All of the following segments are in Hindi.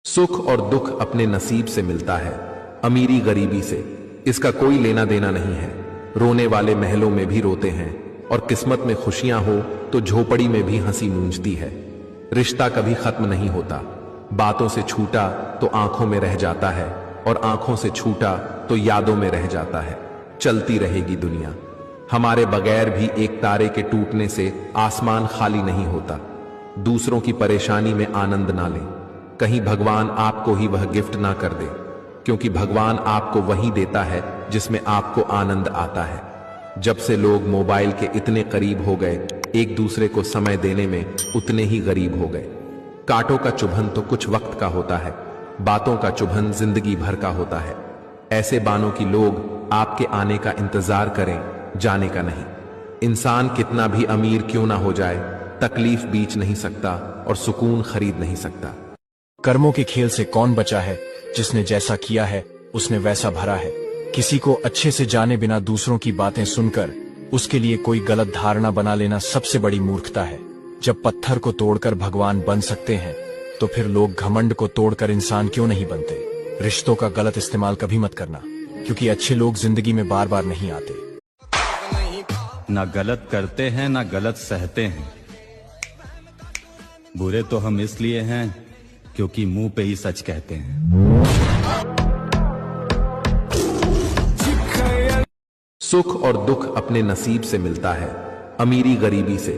सुख और दुख अपने नसीब से मिलता है, अमीरी गरीबी से इसका कोई लेना देना नहीं है। रोने वाले महलों में भी रोते हैं और किस्मत में खुशियां हो तो झोपड़ी में भी हंसी गूंजती है। रिश्ता कभी खत्म नहीं होता, बातों से छूटा तो आंखों में रह जाता है और आंखों से छूटा तो यादों में रह जाता है। चलती रहेगी दुनिया, हमारे बगैर भी एक तारे के टूटने से आसमान खाली नहीं होता। दूसरों की परेशानी में आनंद ना लें, कहीं भगवान आपको ही वह गिफ्ट ना कर दे, क्योंकि भगवान आपको वही देता है जिसमें आपको आनंद आता है। जब से लोग मोबाइल के इतने करीब हो गए, एक दूसरे को समय देने में उतने ही गरीब हो गए। कांटों का चुभन तो कुछ वक्त का होता है, बातों का चुभन जिंदगी भर का होता है। ऐसे बानों की लोग आपके आने का इंतजार करें, जाने का नहीं। इंसान कितना भी अमीर क्यों ना हो जाए, तकलीफ बीच नहीं सकता और सुकून खरीद नहीं सकता। कर्मों के खेल से कौन बचा है, जिसने जैसा किया है उसने वैसा भरा है। किसी को अच्छे से जाने बिना दूसरों की बातें सुनकर उसके लिए कोई गलत धारणा बना लेना सबसे बड़ी मूर्खता है। जब पत्थर को तोड़कर भगवान बन सकते हैं तो फिर लोग घमंड को तोड़कर इंसान क्यों नहीं बनते। रिश्तों का गलत इस्तेमाल कभी मत करना, क्योंकि अच्छे लोग जिंदगी में बार बार नहीं आते। ना गलत करते हैं ना गलत सहते हैं, बुरे तो हम इसलिए हैं क्योंकि मुंह पे ही सच कहते हैं। सुख और दुख अपने नसीब से मिलता है, अमीरी गरीबी से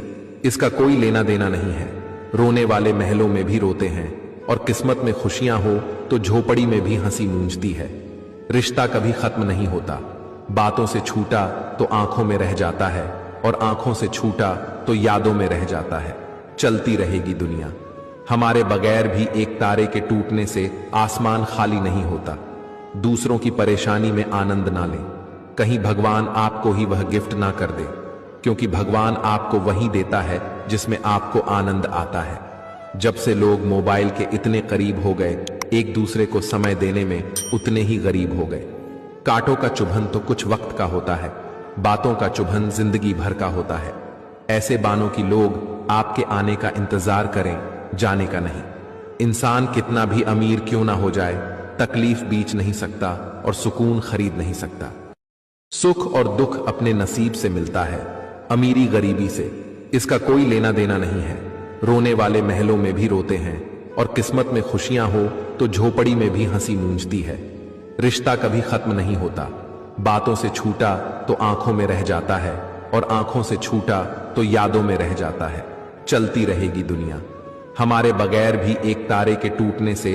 इसका कोई लेना देना नहीं है। रोने वाले महलों में भी रोते हैं और किस्मत में खुशियां हो तो झोपड़ी में भी हंसी गूंजती है। रिश्ता कभी खत्म नहीं होता, बातों से छूटा तो आंखों में रह जाता है और आंखों से छूटा तो यादों में रह जाता है। चलती रहेगी दुनिया, हमारे बगैर भी एक तारे के टूटने से आसमान खाली नहीं होता। दूसरों की परेशानी में आनंद ना लें, कहीं भगवान आपको ही वह गिफ्ट ना कर दे, क्योंकि भगवान आपको वही देता है जिसमें आपको आनंद आता है। जब से लोग मोबाइल के इतने करीब हो गए, एक दूसरे को समय देने में उतने ही गरीब हो गए। कांटों का चुभन तो कुछ वक्त का होता है, बातों का चुभन जिंदगी भर का होता है। ऐसे बानों की लोग आपके आने का इंतजार करें, जाने का नहीं। इंसान कितना भी अमीर क्यों ना हो जाए, तकलीफ बीच नहीं सकता और सुकून खरीद नहीं सकता। सुख और दुख अपने नसीब से मिलता है, अमीरी गरीबी से इसका कोई लेना देना नहीं है। रोने वाले महलों में भी रोते हैं और किस्मत में खुशियां हो तो झोपड़ी में भी हंसी गूंजती है। रिश्ता कभी खत्म नहीं होता, बातों से छूटा तो आंखों में रह जाता है और आंखों से छूटा तो यादों में रह जाता है। चलती रहेगी दुनिया, हमारे बगैर भी एक तारे के टूटने से